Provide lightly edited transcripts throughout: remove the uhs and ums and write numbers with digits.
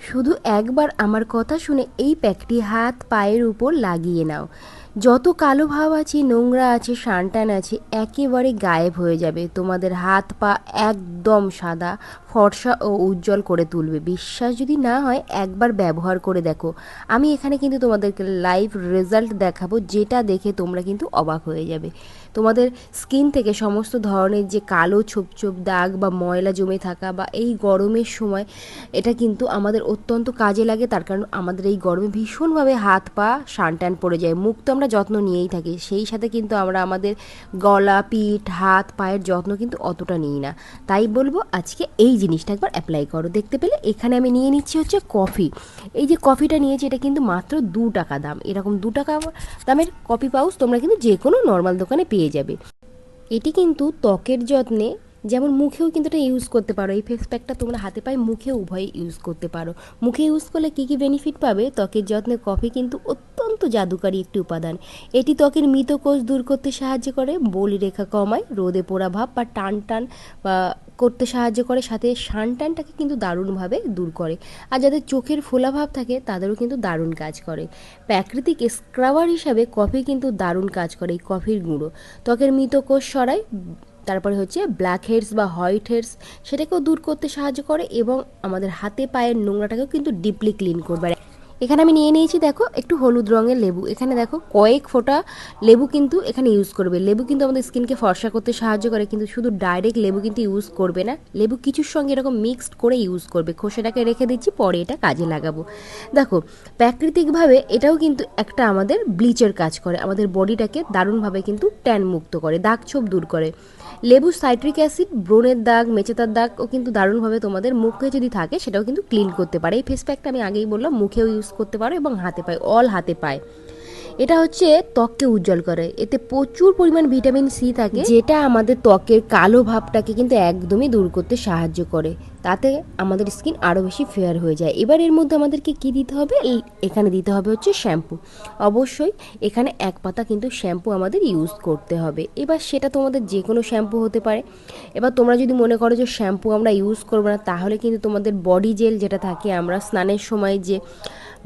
শুধু একবার আমার কথা শুনে এই প্যাকটি হাত পায়ের উপর লাগিয়ে নাও। যত কালো ভাব আছে, নোংরা আছে, সানটান আছে, একেবারে গায়েব হয়ে যাবে। তোমাদের হাত পা একদম সাদা, ফর্সা ও উজ্জ্বল করে তুলবে। বিশ্বাস যদি না হয় একবার ব্যবহার করে দেখো। আমি এখানে কিন্তু তোমাদেরকে লাইভ রেজাল্ট দেখাবো, যেটা দেখে তোমরা কিন্তু অবাক হয়ে যাবে। তোমাদের স্কিন থেকে সমস্ত ধরনের যে কালো ছোপ ছোপ দাগ বা ময়লা জমে থাকা বা এই গরমের সময় এটা কিন্তু আমাদের অত্যন্ত কাজে লাগে। তার কারণ আমাদের এই গরমে ভীষণভাবে হাত পা সানট্যান পড়ে যায়। মুখ তো আমরা যত্ন নিয়েই থাকি, সেই সাথে কিন্তু আমরা আমাদের গলা, পিঠ, হাত পায়ের যত্ন কিন্তু অতটা নিই না। তাই বলবো আজকে এই জিনিসটা একবার অ্যাপ্লাই করো। দেখতে পেলে এখানে আমি নিয়ে নিচ্ছি হচ্ছে কফি। এই যে কফিটা নিয়েছি এটা কিন্তু মাত্র 2 টাকা দাম। এরকম 2 টাকা দামের কফি পাউচ তোমরা কিন্তু যে কোনো নর্মাল দোকানে পেয়ে যাবে। এটি কিন্তু ত্বকের যত্নে, যেমন মুখেও কিন্তু এটা ইউজ করতে পারো। এই ফেস প্যাকটা তোমরা হাতে পায়ে মুখে উভয়ে ইউজ করতে পারো। মুখে ইউজ করলে কী কী বেনিফিট পাবে? ত্বকের যত্নে কফি কিন্তু অত্যন্ত জাদুকারী একটি উপাদান। এটি ত্বকের মৃত কোষ দূর করতে সাহায্য করে, বলিরেখা কমায়, রোদে পোড়া ভাব বা টান টান বা করতে সাহায্য করে, সাথে সানটানটাকে কিন্তু দারুণভাবে দূর করে। আর যাদের চোখের ফোলা ভাব থাকে তাদেরও কিন্তু দারুণ কাজ করে। প্রাকৃতিক স্ক্রাবার হিসাবে কফি কিন্তু দারুণ কাজ করে। এই কফির গুঁড়ো ত্বকের মৃত কোষ সরায়, তারপরে হচ্ছে ব্ল্যাক হেডস বা হোয়াইট হেডস সেটাকেও দূর করতে সাহায্য করে, এবং আমাদের হাতে পায়ের নোংরাটাকেও কিন্তু ডিপলি ক্লিন করবে। এখানে আমি নিয়ে নিয়েছি দেখো একটু হলুদ রঙের লেবু। এখানে দেখো কয়েক ফোঁটা লেবু কিন্তু এখানে ইউজ করবে। লেবু কিন্তু আমাদের স্কিনকে ফর্সা করতে সাহায্য করে, কিন্তু শুধু ডাইরেক্ট লেবু কিন্তু ইউজ করবে না, লেবু কিছুর সঙ্গে এরকম মিক্সড করে ইউজ করবে। খোসাটাকে রেখে দিচ্ছি, পরে এটা কাজে লাগাবো। দেখো প্রাকৃতিকভাবে এটাও কিন্তু একটা আমাদের ব্লিচের কাজ করে, আমাদের বডিটাকে দারুণভাবে কিন্তু ট্যান মুক্ত করে, দাগ ছোপ দূর করে। লেবু সাইট্রিক অ্যাসিড ব্রণের দাগ, মেচেতার দাগও কিন্তু দারুণভাবে তোমাদের মুখে যদি থাকে সেটাও কিন্তু ক্লিন করতে পারে। এই ফেস প্যাকটা আমি আগেই বললাম মুখেও ইউজ করতে পারো এবং হাতে পায়ে, অল হাতে পায়। এটা হচ্ছে ত্বককে উজ্জ্বল করে। এতে প্রচুর পরিমাণ ভিটামিন সি থাকে, যেটা আমাদের ত্বকের কালো ভাবটাকে কিন্তু একদমই দূর করতে সাহায্য করে। তাতে আমাদের স্কিন আরও বেশি ফেয়ার হয়ে যায়। এবার এর মধ্যে আমাদেরকে কি দিতে হবে? এখানে দিতে হবে হচ্ছে শ্যাম্পু। অবশ্যই এখানে 1 পাতা কিন্তু শ্যাম্পু আমাদের ইউজ করতে হবে। এবার সেটা তোমাদের যে কোনো শ্যাম্পু হতে পারে। এবার তোমরা যদি মনে করো যে শ্যাম্পু আমরা ইউজ করবো না, তাহলে কিন্তু তোমাদের বডি জেল যেটা থাকে, আমরা স্নানের সময় যে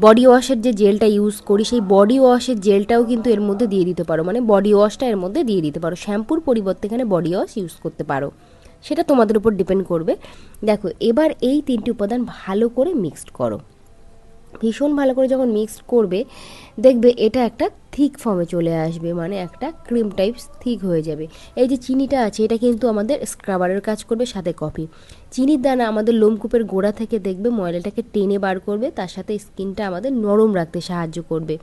বডি ওয়াশের যে জেলটা ইউজ করি, সেই বডি ওয়াশের জেলটাও কিন্তু এর মধ্যে দিয়ে দিতে পারো। মানে বডি ওয়াশটা এর মধ্যে দিয়ে দিতে পারো, শ্যাম্পুর পরিবর্তে এখানে বডি ওয়াশ ইউজ করতে পারো। সেটা তোমাদের উপর ডিপেন্ড করবে। দেখো এবার এই 3টি উপাদান ভালো করে মিক্সড করো। ভীষণ ভালো করে যখন মিক্সড করবে দেখবে এটা একটা থিক ফর্মে চলে আসবে, মানে একটা ক্রিম টাইপস থিক হয়ে যাবে। এই যে চিনিটা আছে এটা কিন্তু আমাদের স্ক্রাবারের কাজ করবে, সাথে কফি। চিনির দানা আমাদের লোমকূপের গোড়া থেকে দেখবে ময়লাটাকে টেনে বার করবে, তার সাথে স্কিনটা আমাদের নরম রাখতে সাহায্য করবে,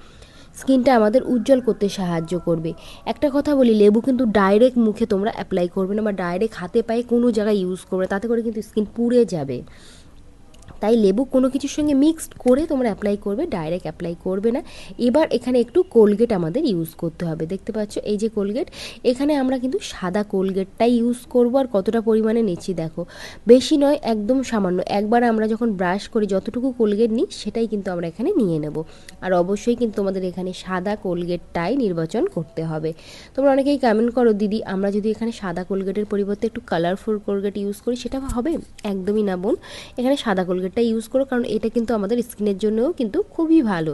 স্কিনটা আমাদের উজ্জ্বল করতে সাহায্য করবে। একটা কথা বলি, লেবু কিন্তু ডাইরেক্ট মুখে তোমরা অ্যাপ্লাই করবে না বা ডাইরেক্ট হাতে পায়ে কোনো জায়গায় ইউজ করবে না, তাতে করে কিন্তু স্কিন পুড়ে যাবে। তাই লেবু কোনো কিছুর সঙ্গে মিক্সড করে তোমরা অ্যাপ্লাই করবে, ডাইরেক্ট অ্যাপ্লাই করবে না। এবার এখানে একটু কোলগেট আমাদের ইউজ করতে হবে। দেখতে পাচ্ছ এই যে কোলগেট, এখানে আমরা কিন্তু সাদা কোলগেটটাই ইউজ করব। আর কতটা পরিমাণে নিচ্ছি দেখো, বেশি নয়, একদম সামান্য। একবার আমরা যখন ব্রাশ করি যতটুকু কোলগেট নিই সেটাই কিন্তু আমরা এখানে নিয়ে নেব। আর অবশ্যই কিন্তু তোমাদের এখানে সাদা কোলগেটটাই নির্বাচন করতে হবে। তোমরা অনেকেই কমেন্ট করো দিদি আমরা যদি এখানে সাদা কোলগেটের পরিবর্তে একটু কালারফুল কোলগেট ইউজ করি সেটা হবে? একদমই না বোন, এখানে সাদা কোলগেটটা ইউজ করো, কারণ এটা কিন্তু আমাদের স্কিনের জন্যও কিন্তু খুবই ভালো,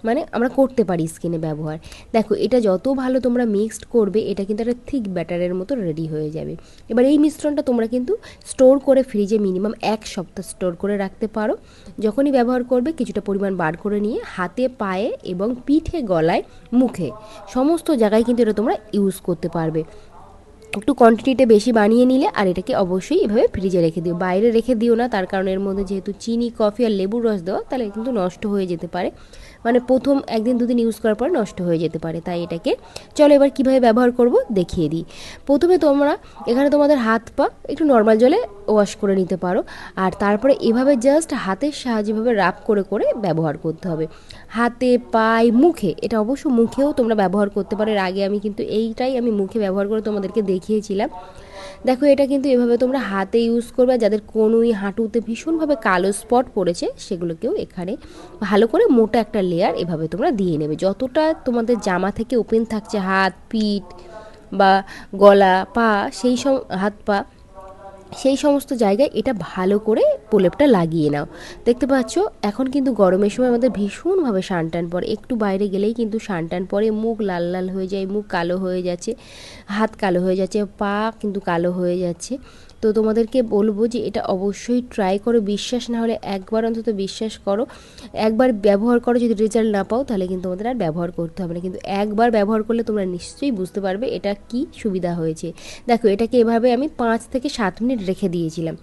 মানে আমরা করতে পারি স্কিনে ব্যবহার। দেখো এটা যত ভালো তোমরা মিক্সড করবে এটা কিন্তু একটা থিক ব্যাটারের মতো রেডি হয়ে যাবে। এবার এই মিশ্রণটা তোমরা কিন্তু স্টোর করে ফ্রিজে মিনিমাম 1 সপ্তাহ স্টোর করে রাখতে পারো। যখনই ব্যবহার করবে কিছুটা পরিমাণ বার করে নিয়ে হাতে, পায়ে এবং পিঠে, গলায়, মুখে সমস্ত জায়গায় কিন্তু এটা তোমরা ইউজ করতে পারবে। একটু কোয়ান্টিটিটা বেশি বানিয়ে নিলে আর এটাকে অবশ্যই এভাবে ফ্রিজে রেখে দিও, বাইরে রেখে দিও না, তার কারণ এর মধ্যে যেহেতু চিনি, কফি আর লেবুর রস দেওয়া, তাহলে কিন্তু নষ্ট হয়ে যেতে পারে, মানে প্রথম 1 দিন 2 দিন ইউজ করার পর নষ্ট হয়ে যেতে পারে। তাই এটাকে চলো এবার কীভাবে ব্যবহার করব দেখিয়ে দিই। প্রথমে তোমরা এখানে তোমাদের হাত পা একটু নর্মাল জলে ওয়াশ করে নিতে পারো, আর তারপরে এভাবে জাস্ট হাতের সাহায্যে এভাবে রাব করে করে ব্যবহার করতে হবে হাতে, পায়ে, মুখে। এটা অবশ্য মুখেও তোমরা ব্যবহার করতে পারো। এর আগে আমি কিন্তু এইটাই আমি মুখে ব্যবহার করে তোমাদেরকে দেখিয়েছিলাম। দেখো এটা কিন্তু এভাবে তোমরা হাতে ইউজ করবে। যাদের কনুই, হাঁটুতে ভীষণভাবে কালো স্পট পড়েছে সেগুলোকেও এখানে ভালো করে মোটা একটা লেয়ার এভাবে তোমরা দিয়ে নেবে। যতটা তোমাদের জামা থেকে ওপেন থাকছে হাত, পিঠ বা গলা, পা, সেই সব হাত পা সেই সমস্ত জায়গায় এটা ভালো করে প্রলেপটা লাগিয়ে নাও। দেখতে পাচ্ছ এখন কিন্তু গরমের সময় আমাদের ভীষণভাবে সানটান পড়ে, একটু বাইরে গেলেই কিন্তু সানটান পড়ে, মুখ লাল লাল হয়ে যায়, মুখ কালো হয়ে যাচ্ছে, হাত কালো হয়ে যাচ্ছে, পা কিন্তু কালো হয়ে যাচ্ছে। তো তোমাদেরকে বলবো যে এটা অবশ্যই ট্রাই করো, বিশ্বাস না হলে একবার অন্তত বিশ্বাস করো, একবার ব্যবহার করো, যদি রেজাল্ট না পাও তাহলে কিন্তু তোমাদের আর ব্যবহার করতে হবে না, কিন্তু একবার ব্যবহার করলে তোমরা নিশ্চয়ই বুঝতে পারবে এটা কি সুবিধা হয়েছে। দেখো এটাকে এভাবে আমি 5 থেকে 7 মিনিট রেখে দিয়েছিলাম।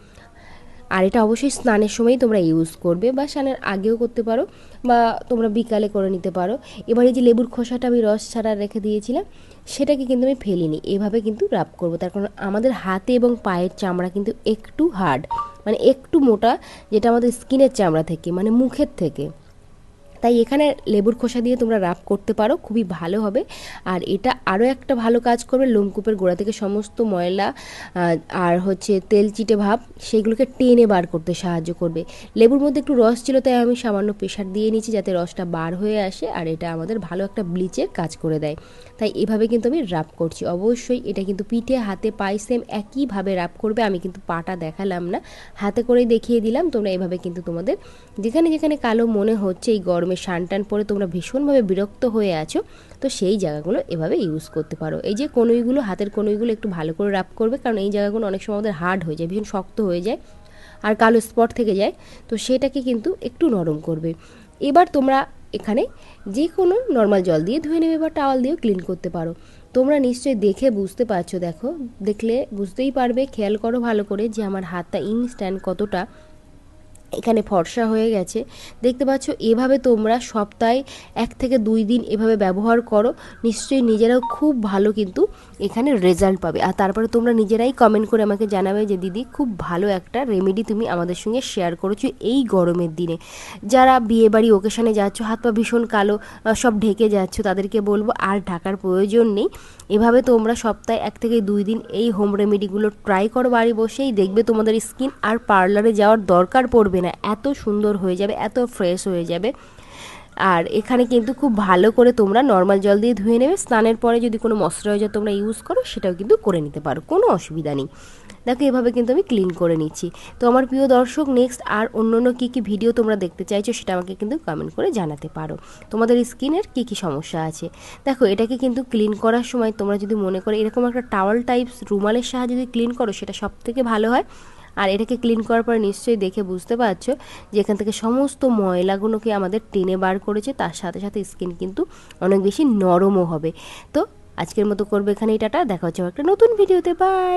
আর এটা অবশ্যই স্নানের সময়ই তোমরা ইউজ করবে, বা স্নানের আগেও করতে পারো, বা তোমরা বিকালে করে নিতে পারো। এবার এই যে লেবুর খোসাটা আমি রস ছাড়া রেখে দিয়েছিলাম, সেটাকে কিন্তু আমি ফেলিনি, এভাবে কিন্তু রাব করবো। তার কারণ আমাদের হাতে এবং পায়ের চামড়া কিন্তু একটু হার্ড, মানে একটু মোটা, যেটা আমাদের স্কিনের চামড়া থেকে, মানে মুখের থেকে। তাই এখানে লেবুর খোসা দিয়ে তোমরা রাব করতে পারো, খুবই ভালো হবে। আর এটা আরও একটা ভালো কাজ করবে, লোমকূপের গোড়া থেকে সমস্ত ময়লা আর হচ্ছে তেল চিটে ভাব, সেগুলোকে টেনে বার করতে সাহায্য করবে। লেবুর মধ্যে একটু রস ছিল, তাই আমি সামান্য প্রেশার দিয়ে নিচ্ছি যাতে রসটা বার হয়ে আসে, আর এটা আমাদের ভালো একটা ব্লিচের কাজ করে দেয়। তাই এভাবে কিন্তু আমি রাব করছি। অবশ্যই এটা কিন্তু পিঠে হাতে পায়ে সেম একইভাবে রাব করবে। আমি কিন্তু পাটা দেখালাম না, হাতে করেই দেখিয়ে দিলাম। তোমরা এভাবে কিন্তু তোমাদের যেখানে যেখানে কালো মনে হচ্ছে এই গরমে সানটান পরে তোমরা ভীষণভাবে বিরক্ত হয়ে আছো, তো সেই জায়গাগুলো এভাবে ইউজ করতে পারো। এই যে কনুইগুলো, হাতের কনুইগুলো একটু ভালো করে রাব করবে, কারণ এই জায়গাগুলো অনেক সময় আমাদের হার্ড হয়ে যায়, ভীষণ শক্ত হয়ে যায়, আর কালো স্পট থেকে যায়, তো সেটাকে কিন্তু একটু নরম করবে। এবার তোমরা এখানে যে কোনো নর্মাল জল দিয়ে ধুয়ে নেবে, বা টাওয়াল দিয়েও ক্লিন করতে পারো। তোমরা নিশ্চয়ই দেখে বুঝতে পারছো, দেখো দেখলে বুঝতেই পারবে, খেয়াল করো ভালো করে যে আমার হাতটা ইনস্ট্যান্ট কতটা এখানে ফর্সা হয়ে গেছে। দেখতে পাচ্ছ, এভাবে তোমরা সপ্তাহে 1 থেকে 2 দিন এভাবে ব্যবহার করো, নিশ্চয়ই নিজেরাও খুব ভালো কিন্তু এখানে রেজাল্ট পাবে। আর তারপরে তোমরা নিজেরাই কমেন্ট করে আমাকে জানাবে যে দিদি খুব ভালো একটা রেমেডি তুমি আমাদের সঙ্গে শেয়ার করেছো এই গরমের দিনে। যারা বিয়েবাড়ি ওকেশনে যাচ্ছ, হাত পা ভীষণ কালো সব ঢেকে যাচ্ছ, তাদেরকে বলবো আর ঢাকার প্রয়োজন নেই। এভাবে তোমরা সপ্তাহে 1 থেকে 2 দিন এই হোম রেমেডিগুলো ট্রাই করো বাড়ি বসেই, দেখবে তোমাদের স্কিন আর পার্লারে যাওয়ার দরকার পড়বে না, এত সুন্দর হয়ে যাবে, এত ফ্রেশ হয়ে যাবে। আর এখানে কিন্তু খুব ভালো করে তোমরা নর্মাল জল দিয়ে ধুয়ে নেবে, স্নানের পরে যদি কোনো ময়শ্চারাইজার তোমরা ইউজ করো সেটাও কিন্তু করে নিতে পারো, কোনো অসুবিধা নেই। দেখো এভাবে কিন্তু আমি ক্লিন করে নিচ্ছি। তো আমার প্রিয় দর্শক, নেক্সট আর অন্য কী কী ভিডিও তোমরা দেখতে চাইছো সেটা আমাকে কিন্তু কমেন্ট করে জানাতে পারো, তোমাদের স্কিনের কী কী সমস্যা আছে। দেখো এটাকে কিন্তু ক্লিন করার সময় তোমরা যদি মনে করো এরকম একটা টাওয়াল টাইপস রুমালের সাহায্যে যদি ক্লিন করো, সেটা সবথেকে ভালো হয়। আর এটাকে ক্লিন করার পর নিশ্চয়ই দেখে বুঝতে পারছো যে এখান থেকে সমস্ত ময়লাগুলোকে আমাদের টেনে বার করেছে, তার সাথে সাথে স্কিন কিন্তু অনেক বেশি নরমও হবে। তো আজকের মতো করবে এখানেই টাটা, দেখা হচ্ছে একটা নতুন ভিডিওতে, বাই।